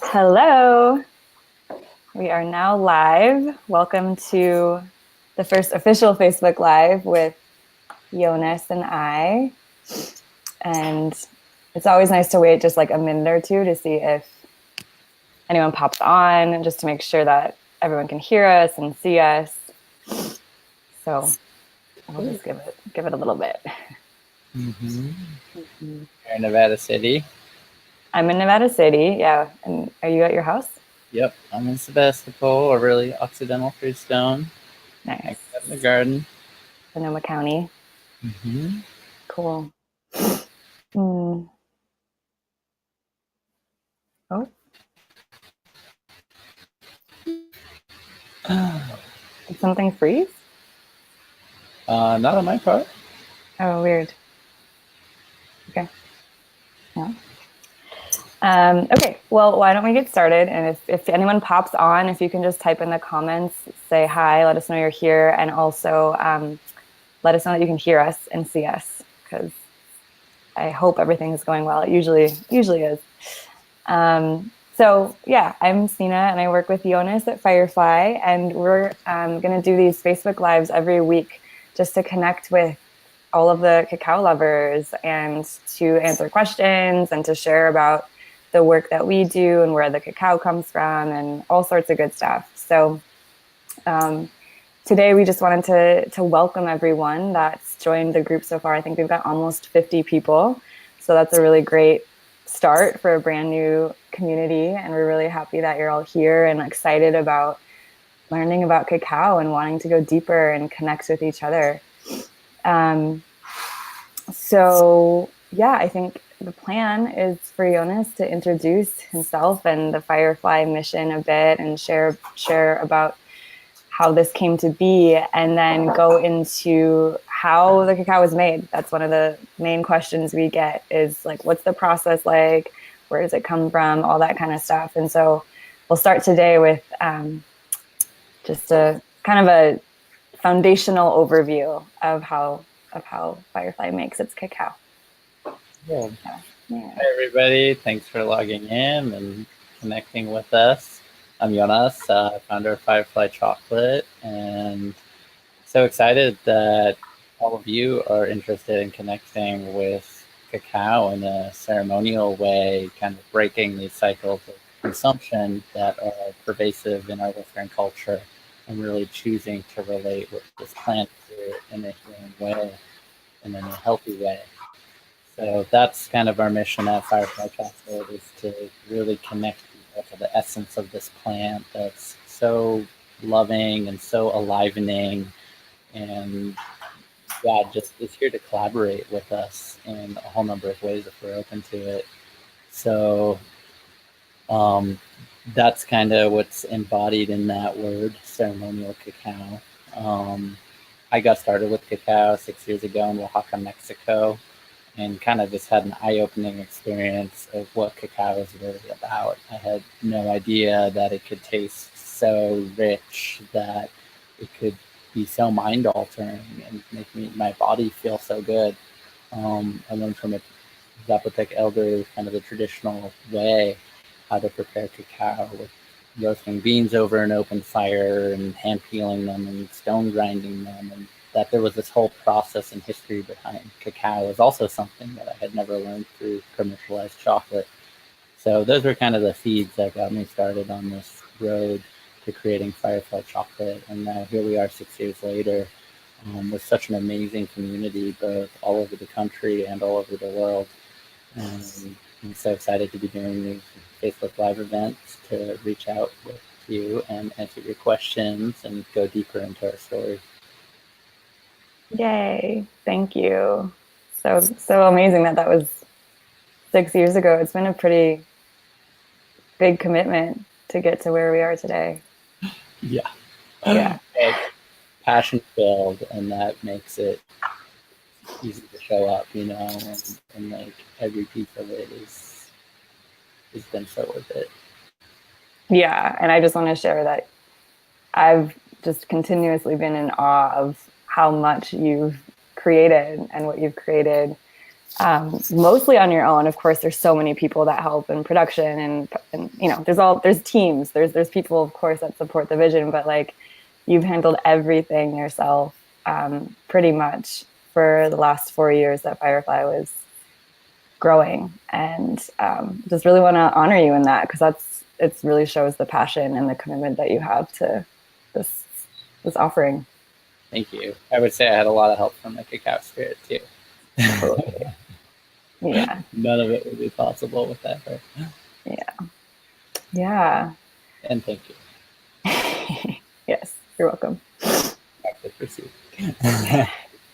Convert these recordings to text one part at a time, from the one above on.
Hello. We are now live. Welcome to the first official Facebook Live with Jonas and I. And it's always nice to wait just like a minute or two to see if anyone pops on, just to make sure that everyone can hear us and see us. So we'll just give it a little bit. Mm-hmm. You're in Nevada City. I'm in Nevada City, yeah. And are you at your house? Yep, I'm in Sebastopol, a really Occidental freestone. Nice. Hanging out in the garden. Sonoma County. Mm-hmm. Cool. Mm. Oh, did something freeze? Not on my part. Oh, weird. Okay. Yeah. Okay, well, why don't we get started? And if anyone pops on, if you can just type in the comments, say hi, let us know you're here, and also let us know that you can hear us and see us, because I hope everything is going well. It usually is. So yeah, I'm Sina, and I work with Jonas at Firefly, and we're going to do these Facebook Lives every week just to connect with all of the cacao lovers and to answer questions and to share about the work that we do and where the cacao comes from and all sorts of good stuff. So today we just wanted to welcome everyone that's joined the group so far. I think we've got almost 50 people. So that's a really great start for a brand new community. And we're really happy that you're all here and excited about learning about cacao and wanting to go deeper and connect with each other. So yeah, I think the plan is for Jonas to introduce himself and the Firefly mission a bit and share about how this came to be, and then go into how the cacao is made. That's one of the main questions we get is like, what's the process like? Where does it come from? All that kind of stuff. And so we'll start today with just a kind of a foundational overview of how Firefly makes its cacao. Yeah. Yeah. Hi, everybody. Thanks for logging in and connecting with us. I'm Jonas, founder of Firefly Chocolate, and so excited that all of you are interested in connecting with cacao in a ceremonial way, kind of breaking these cycles of consumption that are pervasive in our Western culture and really choosing to relate with this plant in a healing way and in a healthy way. So that's kind of our mission at Firefly Chocolate, is to really connect people to the essence of this plant that's so loving and so alivening, and God just is here to collaborate with us in a whole number of ways if we're open to it. So um, that's kind of what's embodied in that word, ceremonial cacao. I got started with cacao 6 years ago in Oaxaca, Mexico, and kind of just had an eye-opening experience of what cacao is really about. I had no idea that it could taste so rich, that it could be so mind-altering and make my body feel so good. I learned from a Zapotec elder kind of the traditional way how to prepare cacao, with roasting beans over an open fire and hand peeling them and stone grinding them, and that there was this whole process and history behind cacao is also something that I had never learned through commercialized chocolate. So those were kind of the seeds that got me started on this road to creating Firefly Chocolate. And now here we are 6 years later, with such an amazing community, both all over the country and all over the world. I'm so excited to be doing these Facebook Live events to reach out with you and answer your questions and go deeper into our story. Yay. Thank you. So amazing that was 6 years ago. It's been a pretty big commitment to get to where we are today. Yeah. Yeah. Passion filled, and that makes it easy to show up, and like every piece of it has been so worth it. Yeah. And I just want to share that I've just continuously been in awe of how much you've created and what you've created mostly on your own. Of course, there's so many people that help in production, and there's teams, there's people, of course, that support the vision, but like you've handled everything yourself, pretty much for the last 4 years that Firefly was growing, and just really want to honor you in that, because it really shows the passion and the commitment that you have to this this offering. Thank you. I would say I had a lot of help from the cacao spirit too. Totally. Yeah. None of it would be possible without her. Yeah. Yeah. And thank you. Yes, you're welcome. Practice received.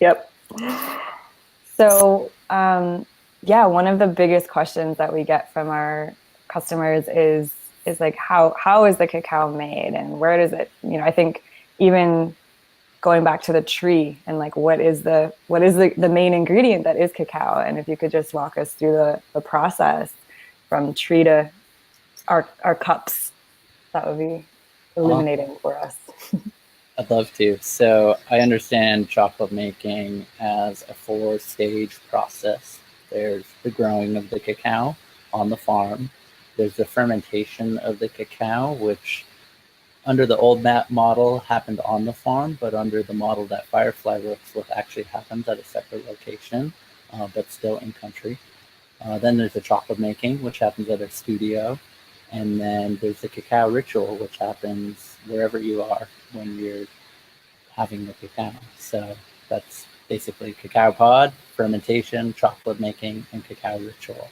Yep. So, yeah, one of the biggest questions that we get from our customers is like how is the cacao made, and where does it, I think even going back to the tree, and like what is the main ingredient that is cacao, and if you could just walk us through the process from tree to our cups, that would be illuminating for us. I'd love to. So I understand chocolate making as a 4-stage process. There's the growing of the cacao on the farm. There's the fermentation of the cacao, which under the old map model happened on the farm, but under the model that Firefly works with actually happens at a separate location, but still in country. Then there's the chocolate making, which happens at a studio. And then there's the cacao ritual, which happens wherever you are when you're having the cacao. So that's basically cacao pod, fermentation, chocolate making, and cacao ritual.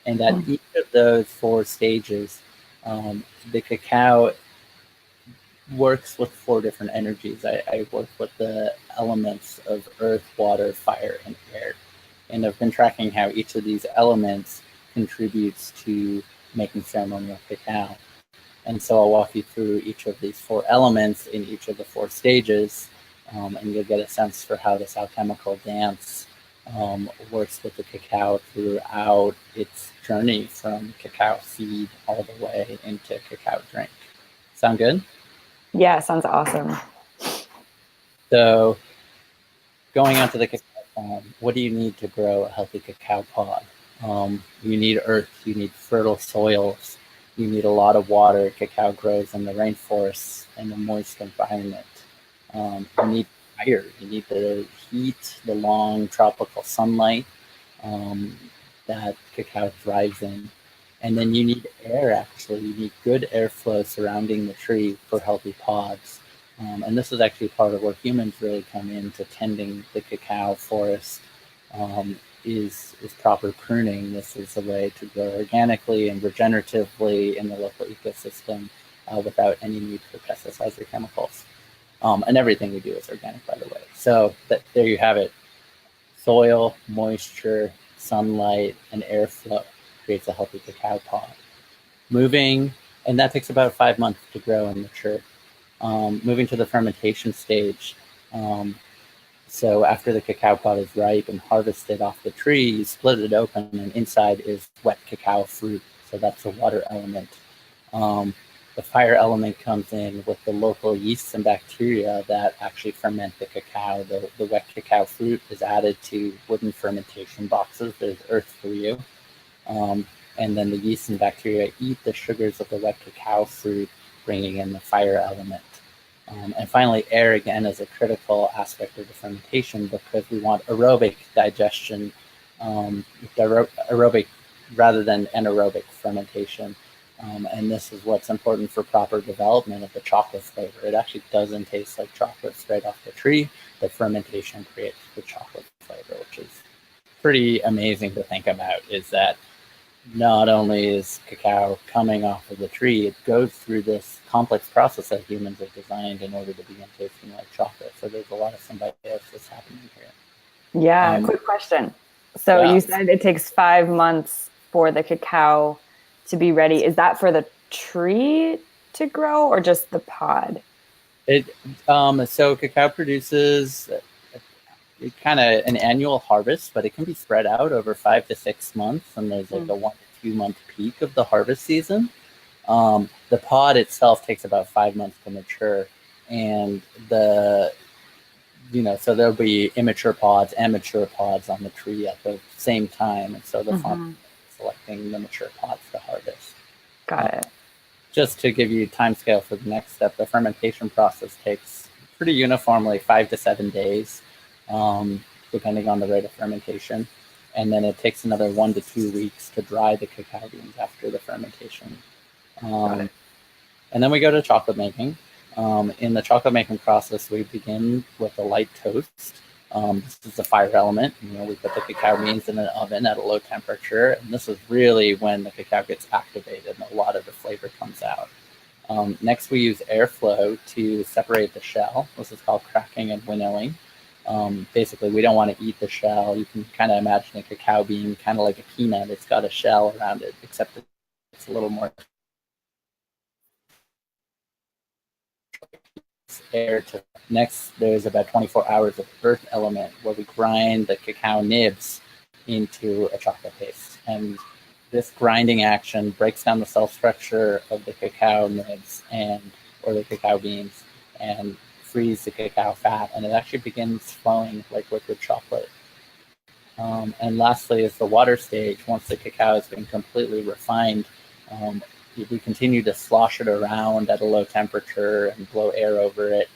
And at each of those 4 stages, the cacao works with 4 different energies. I work with the elements of earth, water, fire, and air. And I've been tracking how each of these elements contributes to making ceremonial cacao. And so I'll walk you through each of these 4 elements in each of the 4 stages, and you'll get a sense for how this alchemical dance works with the cacao throughout its journey from cacao seed all the way into cacao drink. Sound good? Yeah, sounds awesome. So going on to the cacao farm, what do you need to grow a healthy cacao pod? You need earth, you need fertile soils, you need a lot of water. Cacao grows in the rainforests and a moist environment. You need fire, you need the heat, the long tropical sunlight that cacao thrives in. And then you need air, actually. You need good airflow surrounding the tree for healthy pods. And this is actually part of where humans really come into tending the cacao forest, is proper pruning. This is a way to grow organically and regeneratively in the local ecosystem without any need for pesticides or chemicals. And everything we do is organic, by the way. So there you have it. Soil, moisture, sunlight, and airflow creates a healthy cacao pod. And that takes about 5 months to grow and mature. Moving to the fermentation stage. So after the cacao pod is ripe and harvested off the tree, you split it open, and inside is wet cacao fruit. So that's the water element. The fire element comes in with the local yeasts and bacteria that actually ferment the cacao. The wet cacao fruit is added to wooden fermentation boxes. There's earth for you. And then the yeast and bacteria eat the sugars of the wet cacao fruit, bringing in the fire element. And finally, air, again, is a critical aspect of the fermentation because we want aerobic digestion, aerobic rather than anaerobic fermentation. And this is what's important for proper development of the chocolate flavor. It actually doesn't taste like chocolate straight off the tree. The fermentation creates the chocolate flavor, which is pretty amazing to think about, is that not only is cacao coming off of the tree, it goes through this complex process that humans have designed in order to begin tasting like chocolate. So there's a lot of symbiosis happening here. Yeah, quick question. So Yeah. you said it takes 5 months for the cacao to be ready. Is that for the tree to grow or just the pod? So cacao produces kind of an annual harvest, but it can be spread out over 5 to 6 months, and there's like a 1 to 2 month peak of the harvest season. The pod itself takes about 5 months to mature, and the so there'll be immature pods and mature pods on the tree at the same time, and so the farmer is selecting the mature pods to harvest. Got it. Just to give you time scale for the next step, the fermentation process takes pretty uniformly 5 to 7 days, depending on the rate of fermentation. And then it takes another 1 to 2 weeks to dry the cacao beans after the fermentation. And then we go to chocolate making. In the chocolate making process, we begin with a light toast. This is the fire element. We put the cacao beans in an oven at a low temperature, and this is really when the cacao gets activated and a lot of the flavor comes out. Next, we use airflow to separate the shell. This is called cracking and winnowing. Basically, we don't want to eat the shell. You can kind of imagine a cacao bean kind of like a peanut. It's got a shell around it, except it's a little more air to. Next, there's about 24 hours of earth element where we grind the cacao nibs into a chocolate paste. And this grinding action breaks down the cell structure of the cacao nibs or the cacao beans and frees the cacao fat, and it actually begins flowing like liquid chocolate. And lastly is the water stage. Once the cacao has been completely refined, we continue to slosh it around at a low temperature and blow air over it,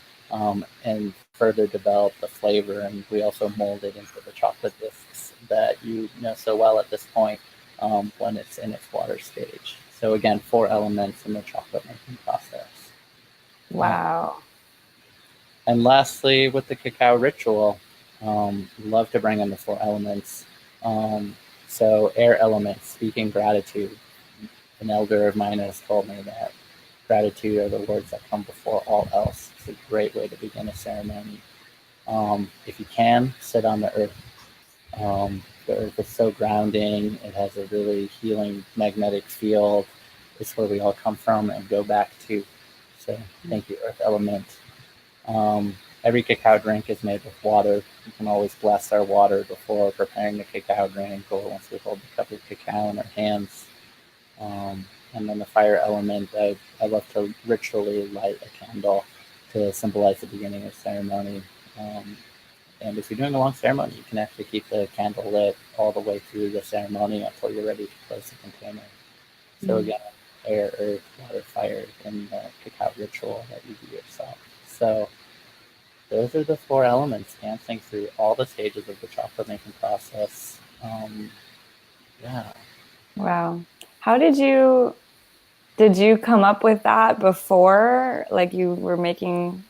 and further develop the flavor. And we also mold it into the chocolate discs that you know so well at this point, when it's in its water stage. So again, 4 elements in the chocolate making process. Wow. And lastly, with the cacao ritual, love to bring in the 4 elements. So air element, speaking gratitude. An elder of mine has told me that gratitude are the words that come before all else. It's a great way to begin a ceremony. If you can, sit on the earth. The earth is so grounding. It has a really healing magnetic field. It's where we all come from and go back to. So thank you, earth element. Every cacao drink is made with water. You can always bless our water before preparing the cacao drink or once we hold the cup of cacao in our hands. And then the fire element, I love to ritually light a candle to symbolize the beginning of ceremony. And if you're doing a long ceremony, you can actually keep the candle lit all the way through the ceremony until you're ready to close the container. So again, air, earth, water, fire in the cacao ritual that you do yourself. So those are the 4 elements dancing through all the stages of the chocolate making process. Yeah. Wow. How did you come up with that before, like you were making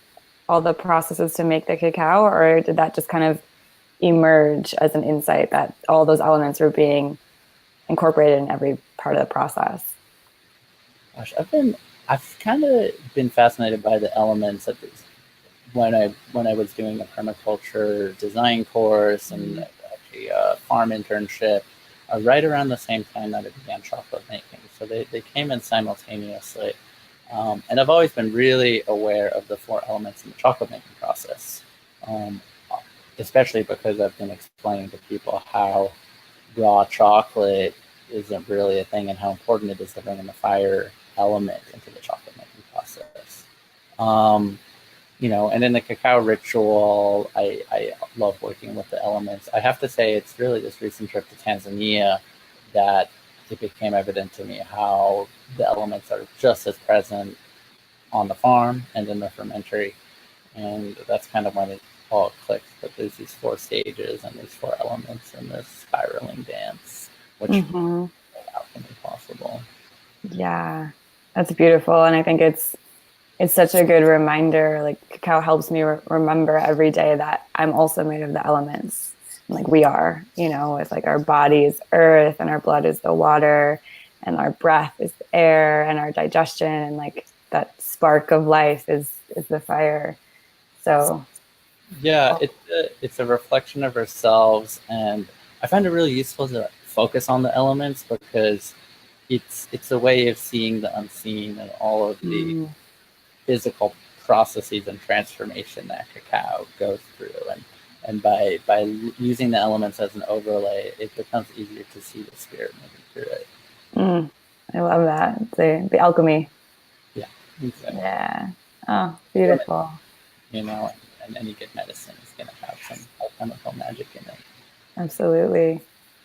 all the processes to make the cacao, or did that just kind of emerge as an insight that all those elements were being incorporated in every part of the process? Gosh, I've kind of been fascinated by the elements at this, when I was doing a permaculture design course and actually a farm internship, right around the same time that I began chocolate making. So they came in simultaneously. And I've always been really aware of the 4 elements in the chocolate making process, especially because I've been explaining to people how raw chocolate isn't really a thing and how important it is to bring in the fire element into the chocolate making process. And in the cacao ritual, I love working with the elements. I have to say, it's really this recent trip to Tanzania that it became evident to me how the elements are just as present on the farm and in the fermentary. And that's kind of when it all clicked, that there's these 4 stages and these 4 elements in this spiraling dance, which makes alchemy possible. Yeah, that's beautiful. And I think it's such a good reminder. Like cacao helps me remember every day that I'm also made of the elements. Like we are, it's like our body is earth and our blood is the water and our breath is the air and our digestion and like that spark of life is the fire. So yeah, it's a reflection of ourselves, and I find it really useful to focus on the elements because it's a way of seeing the unseen and all of the physical processes and transformation that cacao goes through, and by using the elements as an overlay, it becomes easier to see the spirit moving through it. I love that. The alchemy. Yeah, exactly. Yeah. Oh, beautiful. and any good medicine is going to have some alchemical magic in it. Absolutely.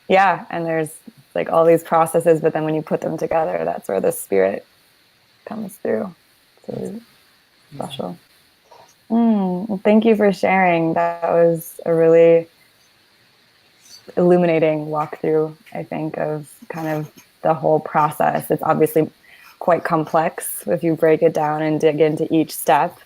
Yeah. And there's like all these processes, but then when you put them together, that's where the spirit comes through. It's really special. Well, thank you for sharing. That was a really illuminating walkthrough, I think, of kind of the whole process. It's obviously quite complex if you break it down and dig into each step.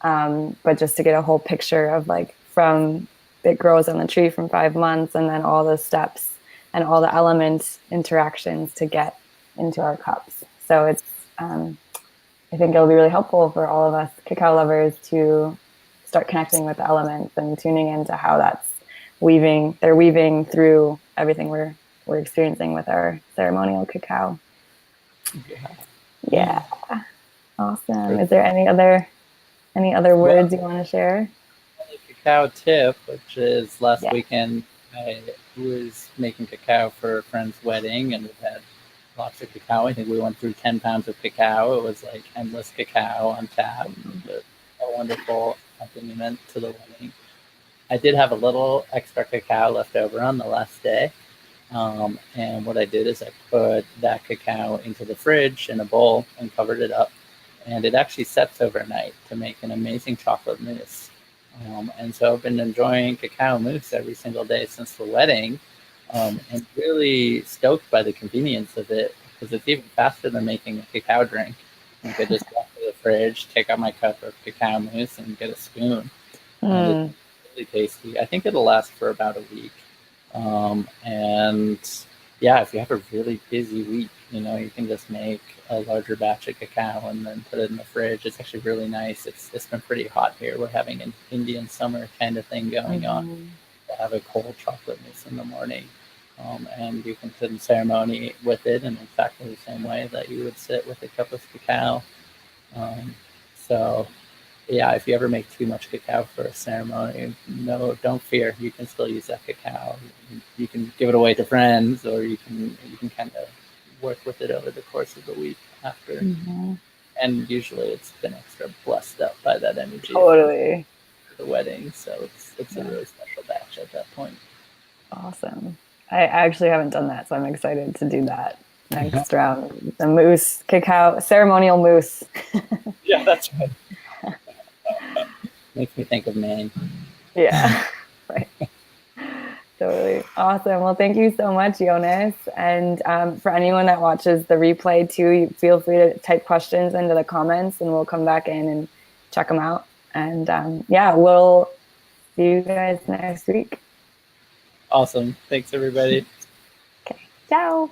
But just to get a whole picture of like from it grows on the tree from 5 months and then all the steps and all the element interactions to get into our cups. So it's, I think it'll be really helpful for all of us cacao lovers to start connecting with the elements and tuning into how that's they're weaving through everything we're experiencing with our ceremonial cacao. Yeah. Yeah. Awesome. Is there any other Well, words you want to share? the cacao tip, which is last Yeah. weekend, I was making cacao for a friend's wedding, and we had lots of cacao. I think we went through 10 pounds of cacao. It was like endless cacao on tap. A wonderful accompaniment to the wedding. I did have a little extra cacao left over on the last day. And what I did is I put that cacao into the fridge in a bowl and covered it up. And it actually sets overnight to make an amazing chocolate mousse. And so I've been enjoying cacao mousse every single day since the wedding, and really stoked by the convenience of it because it's even faster than making a cacao drink. I could just walk to the fridge, take out my cup of cacao mousse, and get a spoon. And it's Mm. really tasty. I think it'll last for about a week. And yeah, if you have a really busy week, you can just make a larger batch of cacao and then put it in the fridge. It's actually really nice. It's been pretty hot here. We're having an Indian summer kind of thing going on. Mm-hmm. To have a cold chocolate mousse in the morning. And you can sit in ceremony with it in exactly the same way that you would sit with a cup of cacao. So yeah, if you ever make too much cacao for a ceremony, no, don't fear. You can still use that cacao. You can give it away to friends, or you can kind of work with it over the course of the week after. Mm-hmm. And usually, it's been extra blessed up by that energy of Totally. the wedding, so it's a Yeah. really special batch at that point. Awesome. I actually haven't done that, so I'm excited to do that next round. The mousse, cacao, ceremonial mousse. Yeah, that's right. Makes me think of Maine. Yeah. Right. Totally. Awesome. Well, thank you so much, Jonas. And for anyone that watches the replay too, you feel free to type questions into the comments and we'll come back in and check them out. And yeah, we'll see you guys next week. Awesome. Thanks, everybody. Okay. Ciao.